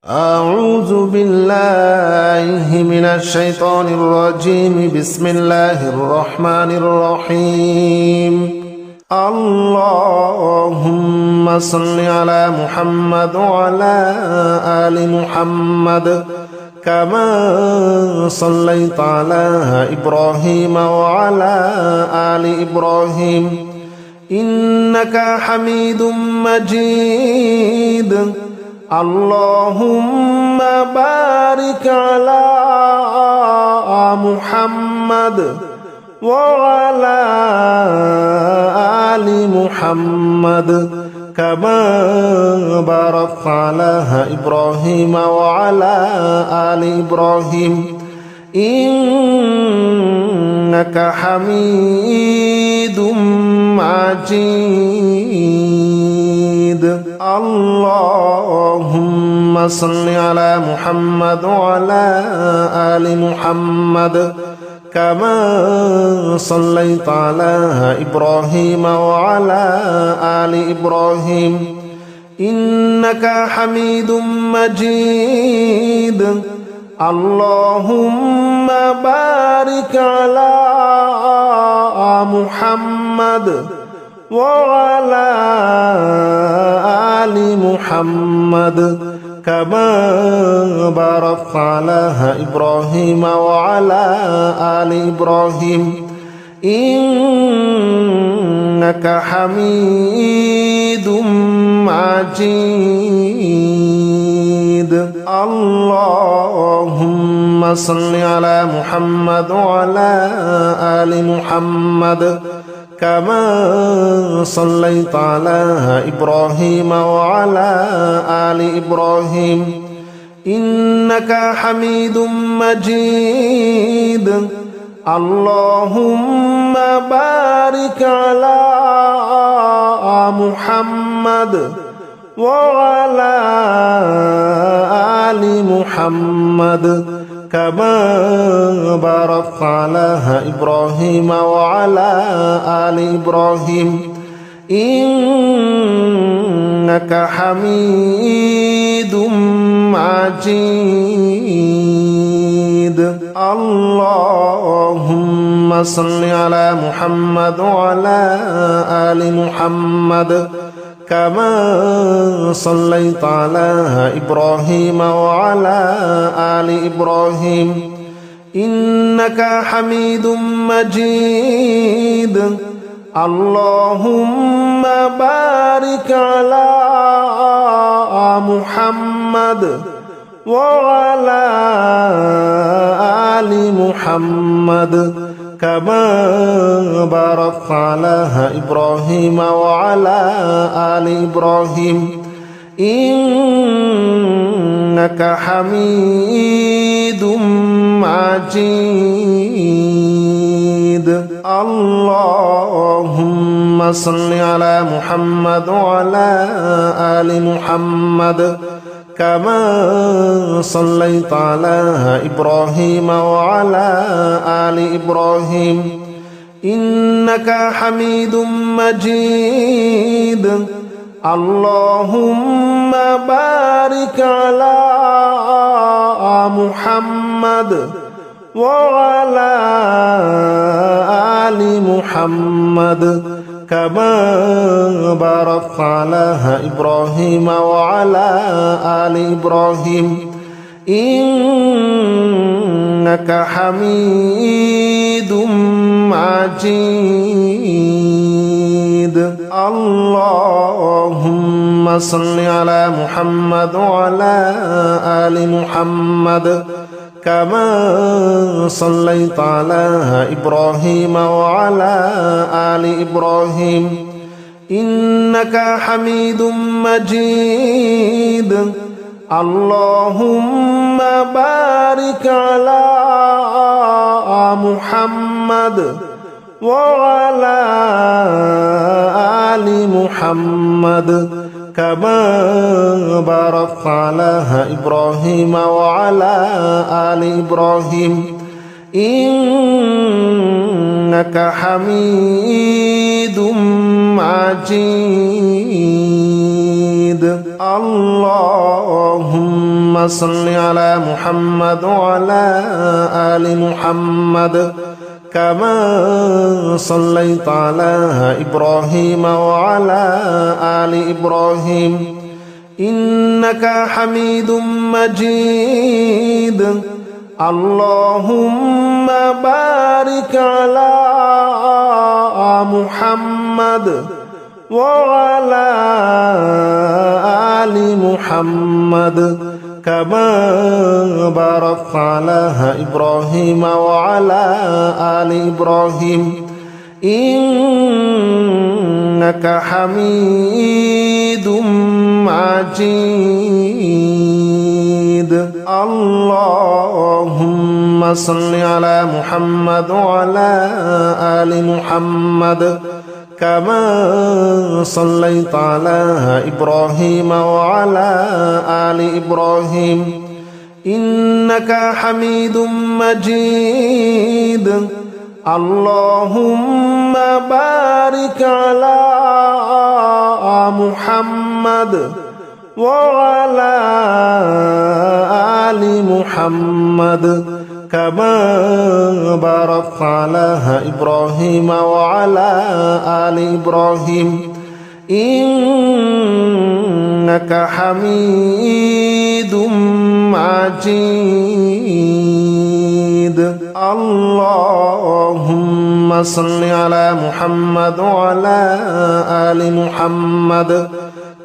أعوذ بالله من الشيطان الرجيم. بسم الله الرحمن الرحيم. اللهم صل على محمد وعلى آل محمد كما صليت على إبراهيم وعلى آل إبراهيم إنك حميد مجيد. اللهم بارك على محمد وعلى آل محمد كما باركت على إبراهيم وعلى آل إبراهيم إنك حميد مجيد. اللهم صل على محمد وعلى آل محمد كما صليت على إبراهيم وعلى آل إبراهيم إنك حميد مجيد. اللهم بارك على محمد وعلى آل محمد كما باركت على إبراهيم وعلى آل إبراهيم إنك حميد مجيد. اللهم صل على محمد وعلى آل محمد كما صليت على إبراهيم وعلى آل إبراهيم إنك حميد مجيد. اللهم بارك على محمد وعلى آل محمد كما باركت على إبراهيم وعلى آل إبراهيم إنك حميد مجيد. اللهم صل على محمد وعلى آل محمد كما صليت على إبراهيم وعلى آل إبراهيم إنك حميد مجيد. اللهم بارك على محمد وعلى آل محمد كما باركت على إبراهيم وعلى آل إبراهيم إنك حميد مجيد. اللهم صل على محمد وعلى آل محمد كما صليت على إبراهيم وعلى آل إبراهيم إنك حميد مجيد. اللهم بارك على محمد وعلى آل محمد كما باركت على إبراهيم وعلى آل إبراهيم إنك حميد مجيد. اللهم صل على محمد وعلى آل محمد كما صليت على إبراهيم وعلى آل إبراهيم إنك حميد مجيد. اللهم بارك على محمد وعلى آل محمد كما باركت على إبراهيم وعلى آل إبراهيم إنك حميد مجيد. اللهم صل على محمد وعلى آل محمد كما صليت على إبراهيم وعلى آل إبراهيم إنك حميد مجيد اللهم بارك على محمد وعلى آل محمد كما باركت على إبراهيم وعلى آل إبراهيم إنك حميد مجيد اللهم صل على محمد وعلى آل محمد كما صليت على إبراهيم وعلى آل إبراهيم إنك حميد مجيد اللهم بارك على محمد وعلى آل محمد كما باركت على إبراهيم وعلى آل إبراهيم إنك حميد مجيد اللهم صل على محمد وعلى آل محمد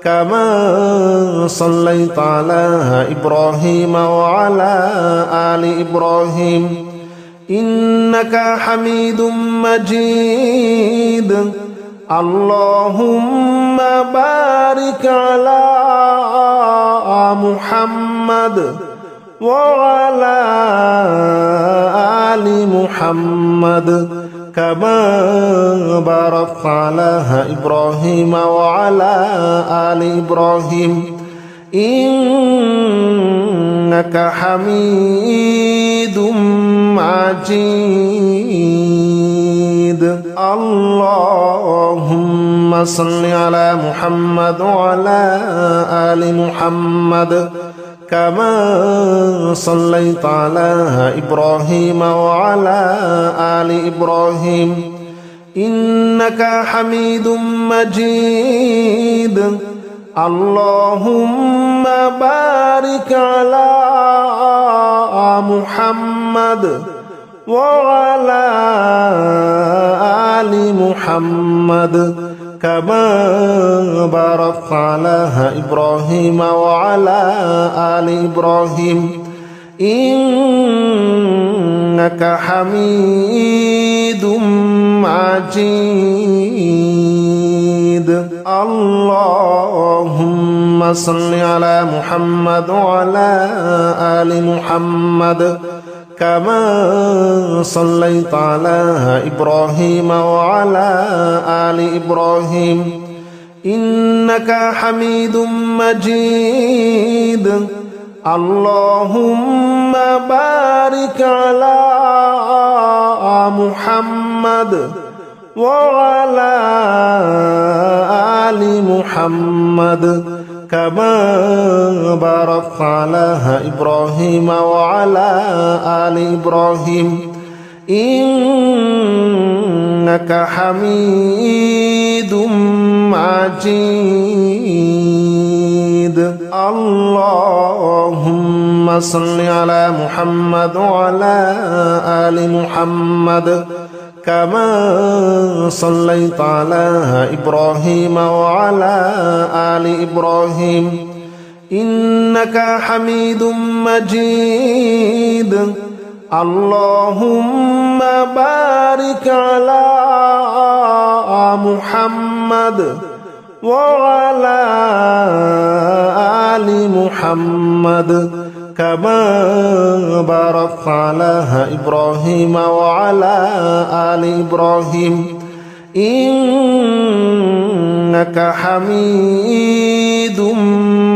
كما صليت على إبراهيم وعلى آل إبراهيم إنك حميد مجيد اللهم بارك على محمد وعلى آل محمد كما باركت على إبراهيم وعلى آل إبراهيم إنك حميد مجيد اللهم صل على محمد وعلى آل محمد كما صليت على إبراهيم وعلى آل إبراهيم إنك حميد مجيد اللهم بارك على محمد وعلى آل محمد كما باركت على إبراهيم وعلى آل إبراهيم إنك حميد مجيد اللهم صل على محمد وعلى آل محمد كما صليت على إبراهيم وعلى آل إبراهيم إنك حميد مجيد اللهم بارك على محمد وعلى آل محمد كما باركت على إبراهيم وعلى آل إبراهيم إنك حميد مجيد اللهم صل على محمد وعلى آل محمد كما صليت على إبراهيم وعلى آل إبراهيم إنك حميد مجيد اللهم بارك على محمد وعلى آل محمد كما باركت على إبراهيم وعلى آل إبراهيم إنك حميد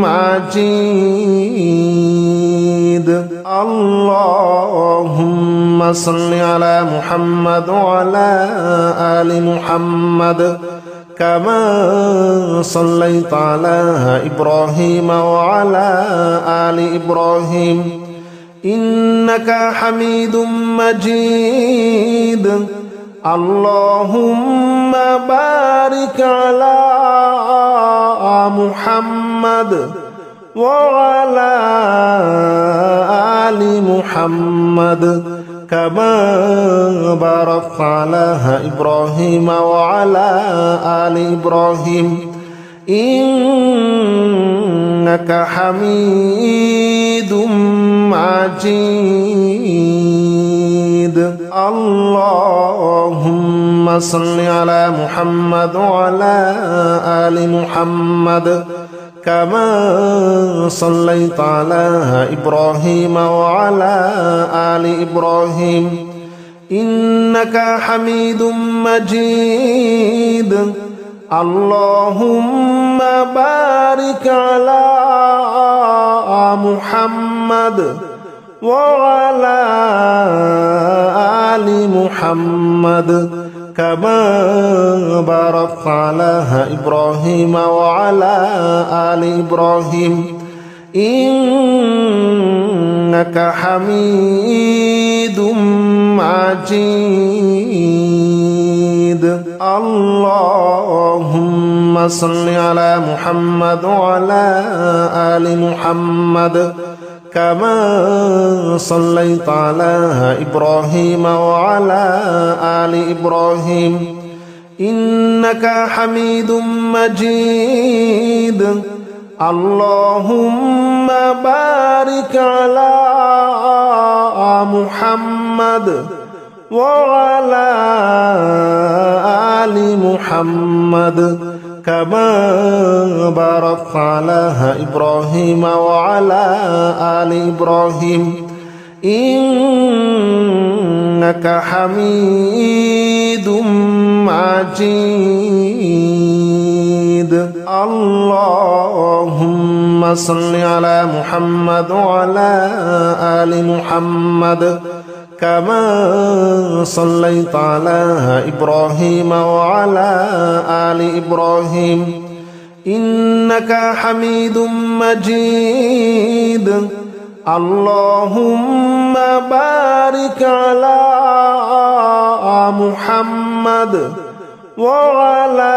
مجيد اللهم صل على محمد وعلى آل محمد كما صليت على إبراهيم وعلى آل إبراهيم إنك حميد مجيد اللهم بارك على محمد وعلى آل محمد كما باركت على إبراهيم وعلى آل إبراهيم إنك حميد مجيد اللهم صل على محمد وعلى آل محمد كما صليت على إبراهيم وعلى آل إبراهيم إنك حميد مجيد اللهم بارك على محمد وعلى آل محمد كما باركت على إبراهيم وعلى آل إبراهيم إنك حميد مجيد اللهم صل على محمد وعلى آل محمد كما صليت على إبراهيم وعلى آل إبراهيم إنك حميد مجيد اللهم بارك على محمد وعلى آل محمد كما باركت على إبراهيم وعلى آل إبراهيم إنك حميد مجيد اللهم صل على محمد وعلى آل محمد كما صليت على إبراهيم وعلى آل إبراهيم إنك حميد مجيد اللهم بارك على محمد وعلى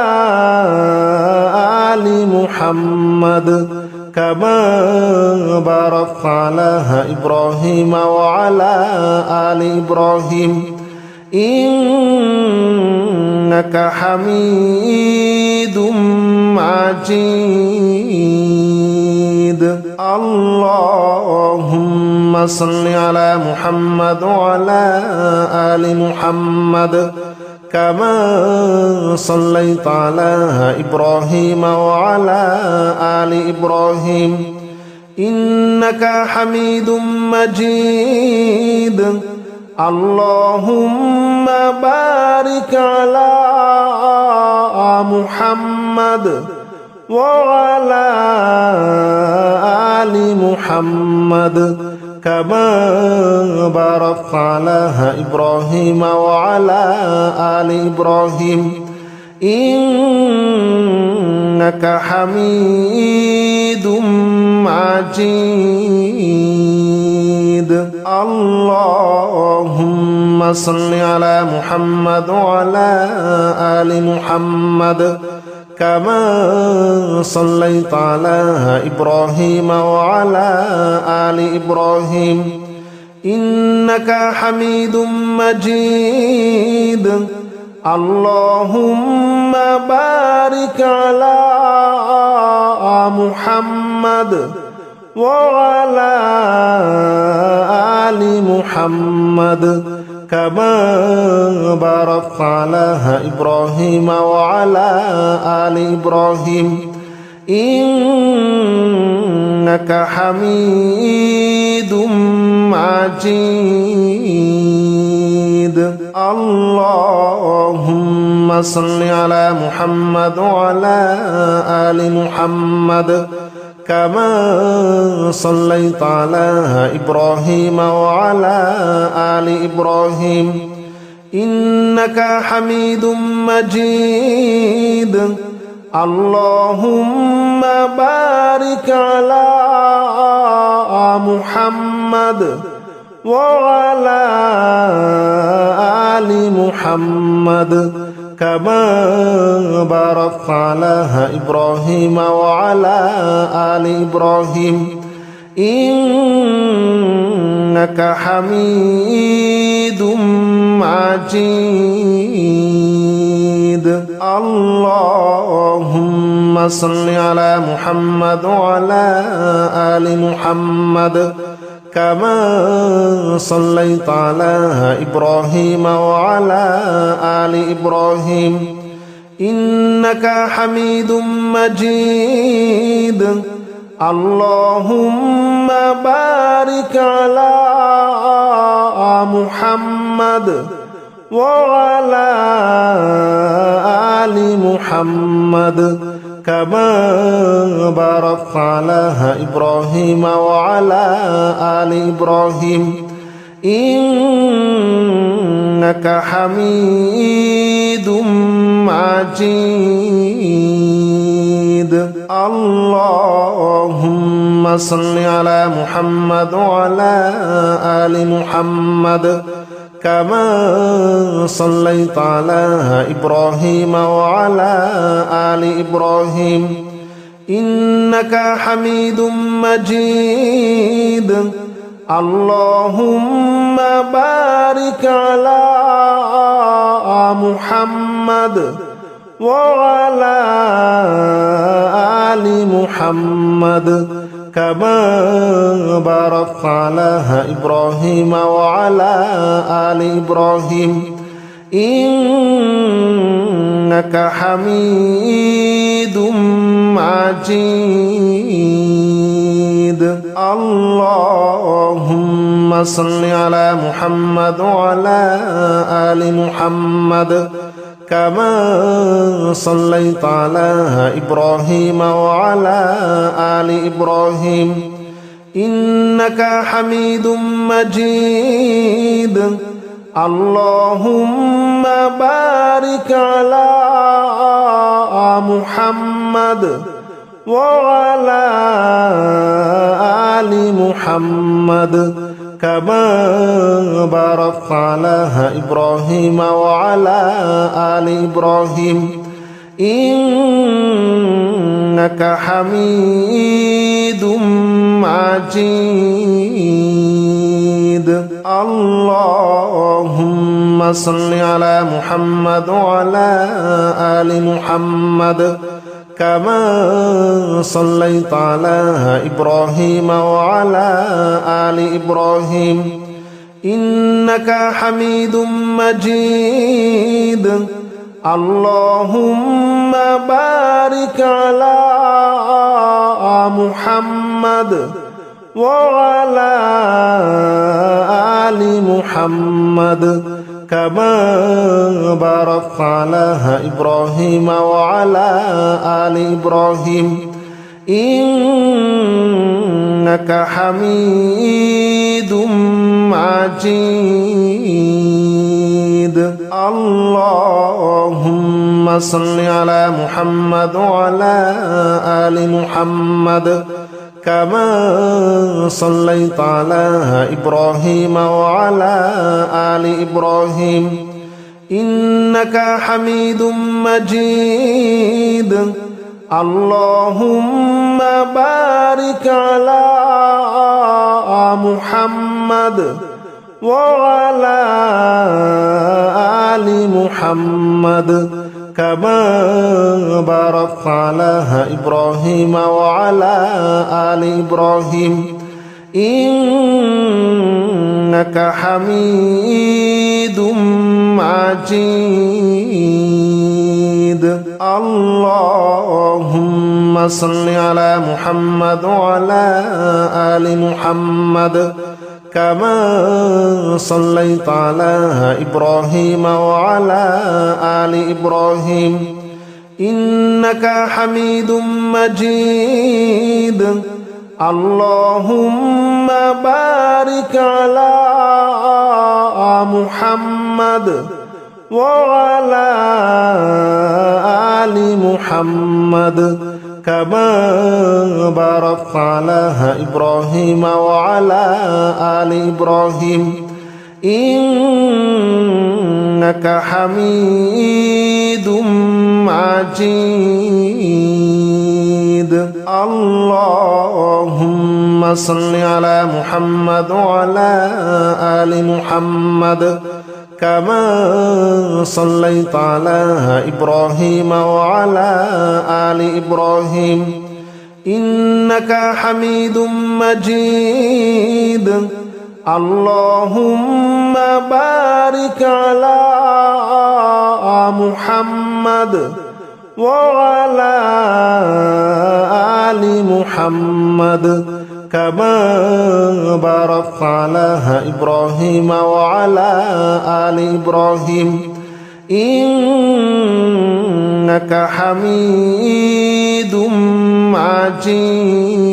آل محمد كما باركت على إبراهيم وعلى آل إبراهيم إنك حميد مجيد اللهم صل على محمد وعلى آل محمد كما صليت على إبراهيم وعلى آل إبراهيم إنك حميد مجيد اللهم بارك على محمد وعلى آل محمد كما باركت على إبراهيم وعلى آل إبراهيم إنك حميد مجيد اللهم صل على محمد وعلى آل محمد كما صليت على إبراهيم وعلى آل إبراهيم إنك حميد مجيد اللهم بارك على محمد وعلى آل محمد كما باركت على إبراهيم وعلى آل إبراهيم إنك حميد مجيد اللهم صل على محمد وعلى آل محمد كما صليت على إبراهيم وعلى آل إبراهيم إنك حميد مجيد اللهم بارك على محمد وعلى آل محمد كما باركت على إبراهيم وعلى آل إبراهيم إنك حميد مجيد اللهم صل على محمد وعلى آل محمد كما صليت على إبراهيم وعلى آل إبراهيم إنك حميد مجيد اللهم بارك على محمد وعلى آل محمد كما باركت على إبراهيم وعلى آل إبراهيم إنك حميد مجيد اللهم صل على محمد وعلى آل محمد كما صليت على إبراهيم وعلى آل إبراهيم إنك حميد مجيد اللهم بارك على محمد وعلى آل محمد كما باركت على إبراهيم وعلى آل إبراهيم إنك حميد مجيد اللهم صل على محمد وعلى آل محمد كما صليت على إبراهيم وعلى آل إبراهيم إنك حميد مجيد اللهم بارك على محمد وعلى آل محمد كما باركت على إبراهيم وعلى آل إبراهيم إنك حميد مجيد اللهم صل على محمد وعلى آل محمد كما صليت على إبراهيم وعلى آل إبراهيم إنك حميد مجيد اللهم بارك على محمد وعلى آل محمد كما باركت على إبراهيم وعلى آل إبراهيم إنك حميد مجيد اللهم صل على محمد وعلى آل محمد كما صليت على إبراهيم وعلى آل إبراهيم إنك حميد مجيد اللهم بارك على محمد وعلى آل محمد كما باركت على إبراهيم وعلى آل إبراهيم إنك حميد مجيد اللهم صل على محمد وعلى آل محمد كما صليت على إبراهيم وعلى آل إبراهيم إنك حميد مجيد اللهم بارك على محمد وعلى آل محمد كما باركت على إبراهيم وعلى آل إبراهيم إنك حميد مجيد اللهم صل على محمد وعلى آل محمد كما صليت على إبراهيم وعلى آل إبراهيم إنك حميد مجيد اللهم بارك على محمد وعلى آل محمد كما باركت على إبراهيم وعلى آل إبراهيم إنك حميد مجيد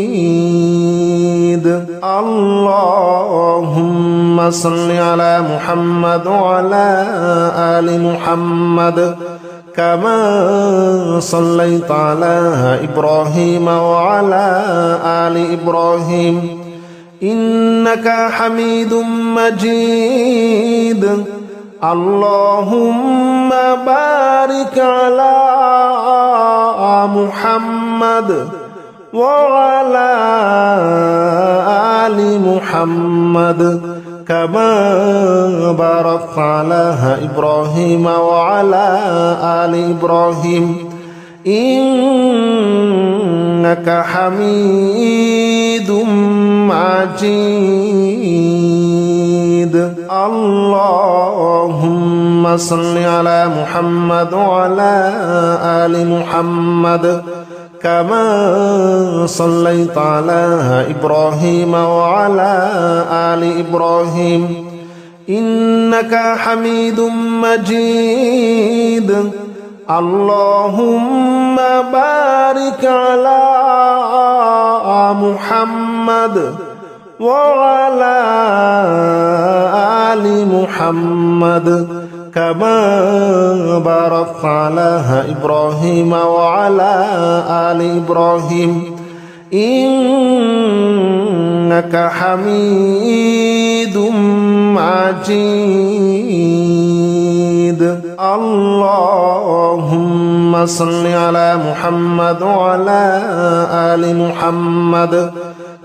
اللهم صل على محمد وعلى آل محمد كما صليت على إبراهيم وعلى آل إبراهيم إنك حميد مجيد اللهم بارك على محمد وعلى آل محمد كما باركت على إبراهيم وعلى آل إبراهيم إنك حميد مجيد اللهم صل على محمد وعلى آل محمد كما صليت على إبراهيم وعلى آل إبراهيم إنك حميد مجيد اللهم بارك على محمد وعلى آل محمد كما باركت على إبراهيم وعلى آل إبراهيم إنك حميد مجيد اللهم صل على محمد وعلى آل محمد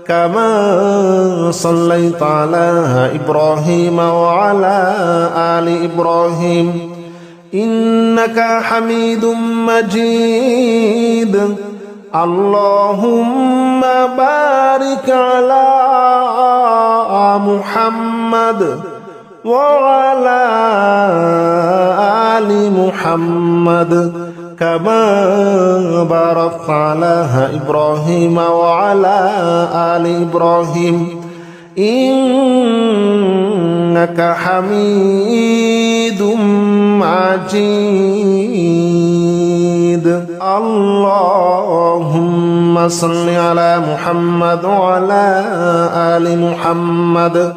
كما صليت على إبراهيم وعلى آل إبراهيم إنك حميد مجيد اللهم بارك على محمد وعلى آل محمد كما باركت على إبراهيم وعلى آل إبراهيم إنك حميد مجيد اللهم صل على محمد وعلى آل محمد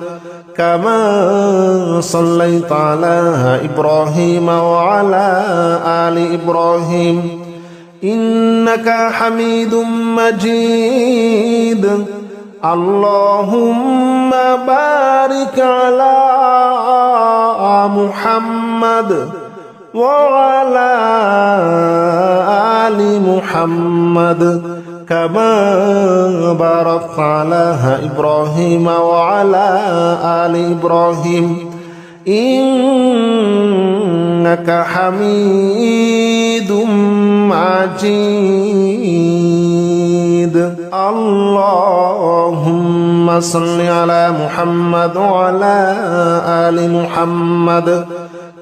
كما صليت على إبراهيم وعلى آل إبراهيم إنك حميد مجيد اللهم بارك على محمد وعلى آل محمد كما باركت على إبراهيم وعلى آل إبراهيم إنك حميد مجيد اللهم صل على محمد وعلى آل محمد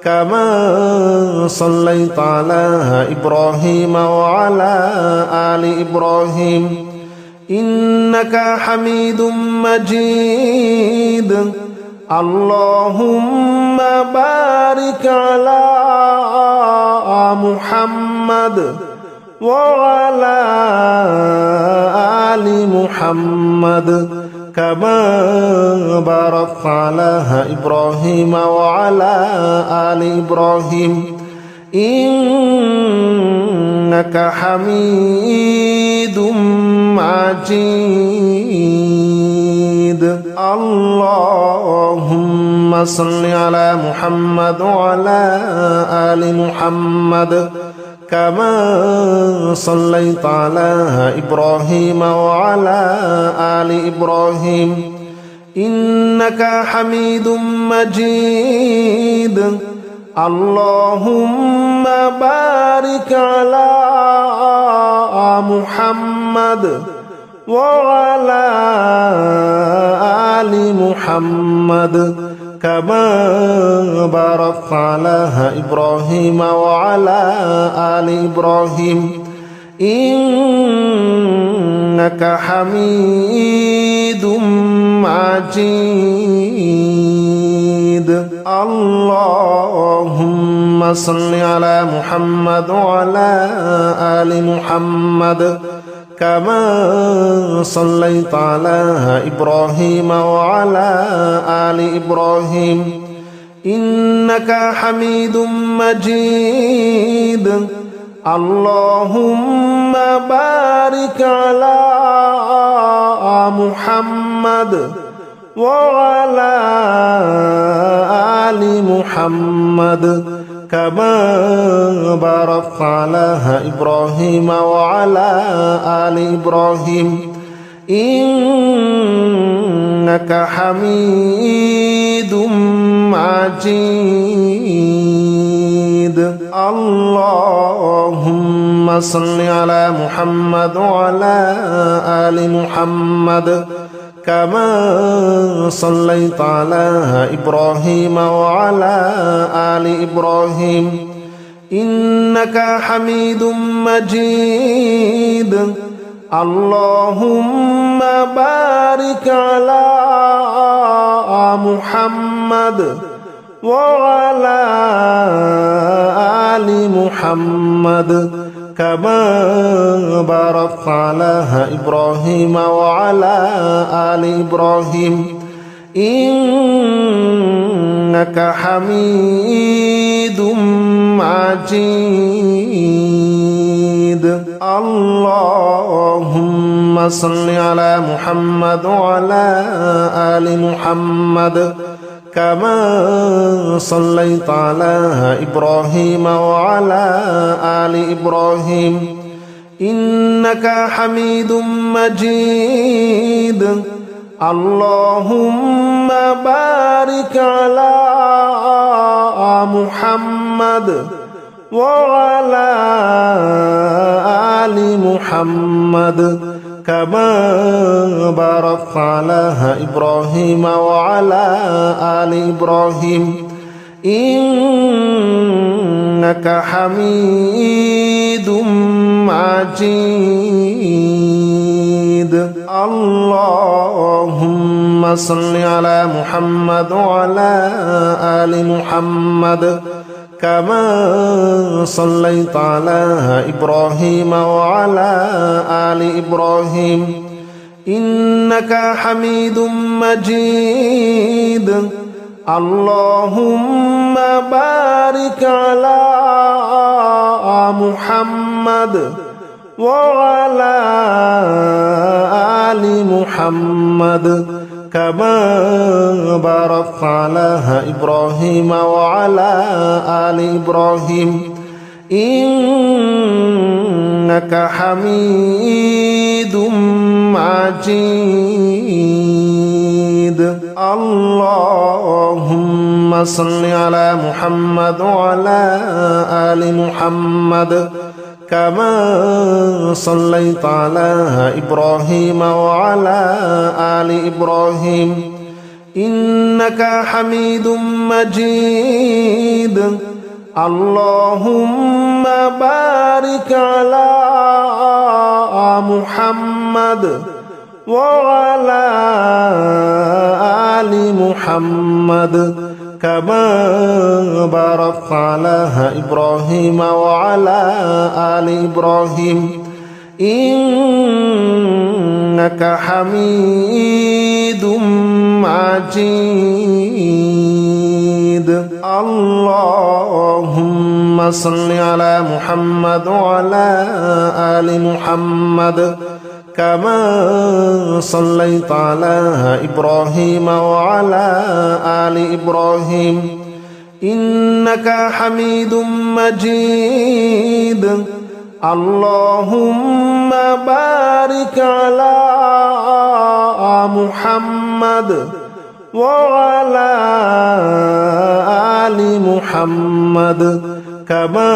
كما صليت على إبراهيم وعلى آل إبراهيم إنك حميد مجيد اللهم بارك على محمد وعلى آل محمد كما باركت على إبراهيم وعلى آل إبراهيم إنك حميد مجيد اللهم صل على محمد وعلى آل محمد كما صليت على إبراهيم وعلى آل إبراهيم إنك حميد مجيد اللهم بارك على محمد وعلى آل محمد كما باركت على إبراهيم وعلى آل إبراهيم إنك حميد مجيد اللهم صل على محمد وعلى آل محمد كما صليت على إبراهيم وعلى آل إبراهيم إنك حميد مجيد اللهم بارك على محمد وعلى آل محمد كما باركت على إبراهيم وعلى آل إبراهيم إنك حميد مجيد اللهم صل على محمد وعلى آل محمد كما صليت على إبراهيم وعلى آل إبراهيم إنك حميد مجيد اللهم بارك على محمد وعلى آل محمد كما باركت على إبراهيم وعلى آل إبراهيم إنك حميد مجيد اللهم صل على محمد وعلى آل محمد كما صليت على إبراهيم وعلى آل إبراهيم إنك حميد مجيد اللهم بارك على محمد وعلى آل محمد كما باركت على إبراهيم وعلى آل إبراهيم إنك حميد مجيد اللهم صل على محمد وعلى آل محمد كما صليت على إبراهيم وعلى آل إبراهيم إنك حميد مجيد اللهم بارك على محمد وعلى آل محمد كما باركت على إبراهيم وعلى آل إبراهيم إنك حميد مجيد اللهم صل على محمد وعلى آل محمد كما صليت على إبراهيم وعلى آل إبراهيم إنك حميد مجيد اللهم بارك على محمد وعلى آل محمد كما باركت على إبراهيم وعلى آل إبراهيم إنك حميد مجيد اللهم صل على محمد وعلى آل محمد كما صليت على إبراهيم وعلى آل إبراهيم إنك حميد مجيد اللهم بارك على محمد وعلى آل محمد كما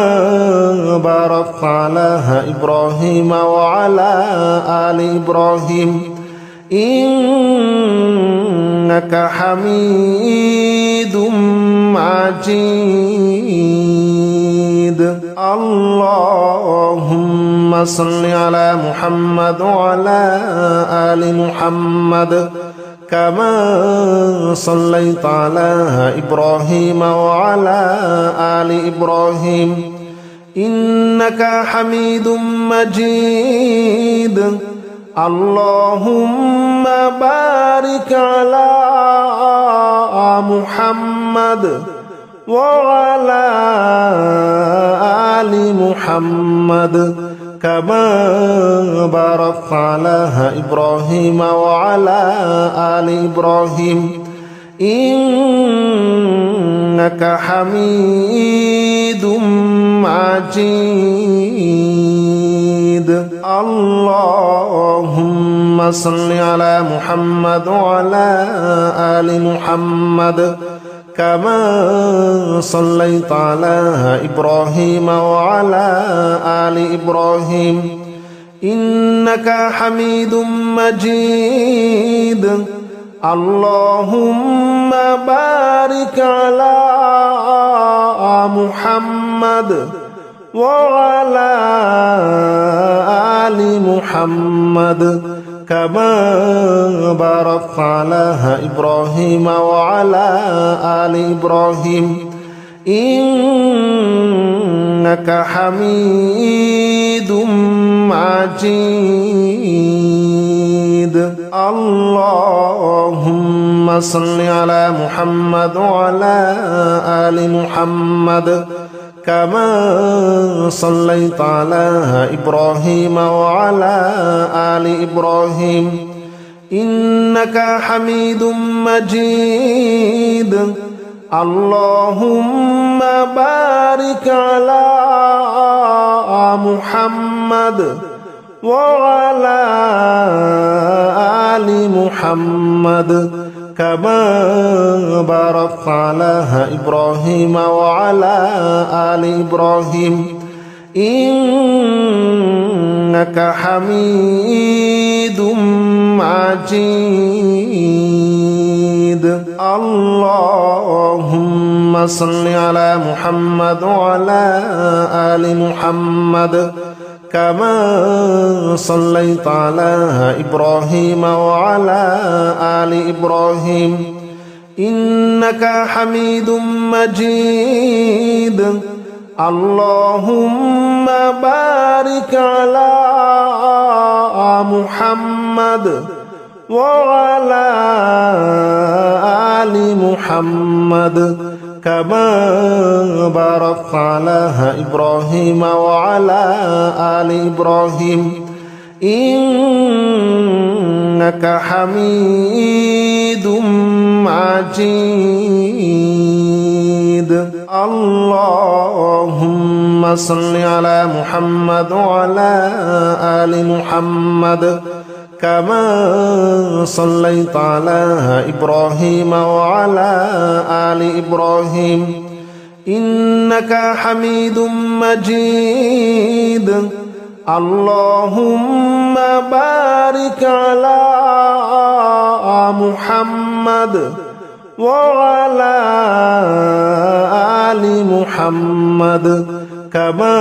باركت على إبراهيم وعلى آل إبراهيم إنك حميد مجيد اللهم صل على محمد وعلى آل محمد كما صليت على إبراهيم وعلى آل إبراهيم إنك حميد مجيد اللهم بارك على محمد وعلى آل محمد كما باركت على إبراهيم وعلى آل إبراهيم إنك حميد مجيد اللهم صل على محمد وعلى آل محمد كما صليت على إبراهيم وعلى آل إبراهيم إنك حميد مجيد اللهم بارك على محمد وعلى آل محمد كما باركت على إبراهيم وعلى آل إبراهيم إنك حميد مجيد اللهم صل على محمد وعلى آل محمد كما صليت على إبراهيم وعلى آل إبراهيم إنك حميد مجيد اللهم بارك على محمد وعلى آل محمد كما باركت على إبراهيم وعلى آل إبراهيم إنك حميد مجيد اللهم صل على محمد وعلى آل محمد كما صليت على إبراهيم وعلى آل إبراهيم إنك حميد مجيد اللهم بارك على محمد وعلى آل محمد كما باركت على إبراهيم وعلى آل إبراهيم إنك حميد مجيد اللهم صل على محمد وعلى آل محمد كما صليت على إبراهيم وعلى آل إبراهيم إنك حميد مجيد اللهم بارك على محمد وعلى آل محمد كما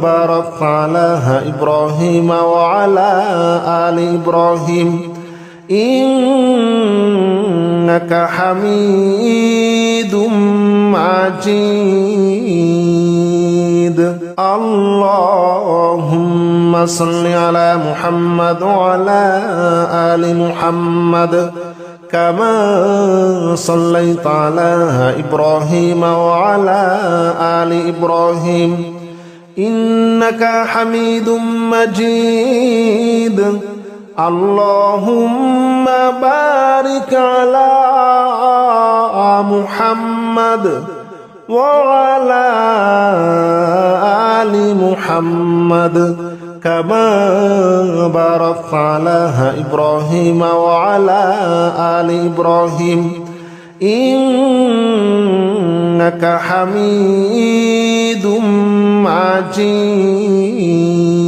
باركت على إبراهيم وعلى آل إبراهيم إنك حميد مجيد اللهم صل على محمد وعلى آل محمد كما صليت على إبراهيم وعلى آل إبراهيم إنك حميد مجيد اللهم بارك على محمد وعلى آل محمد كما باركت على إبراهيم وعلى آل إبراهيم إنك حميد مجيد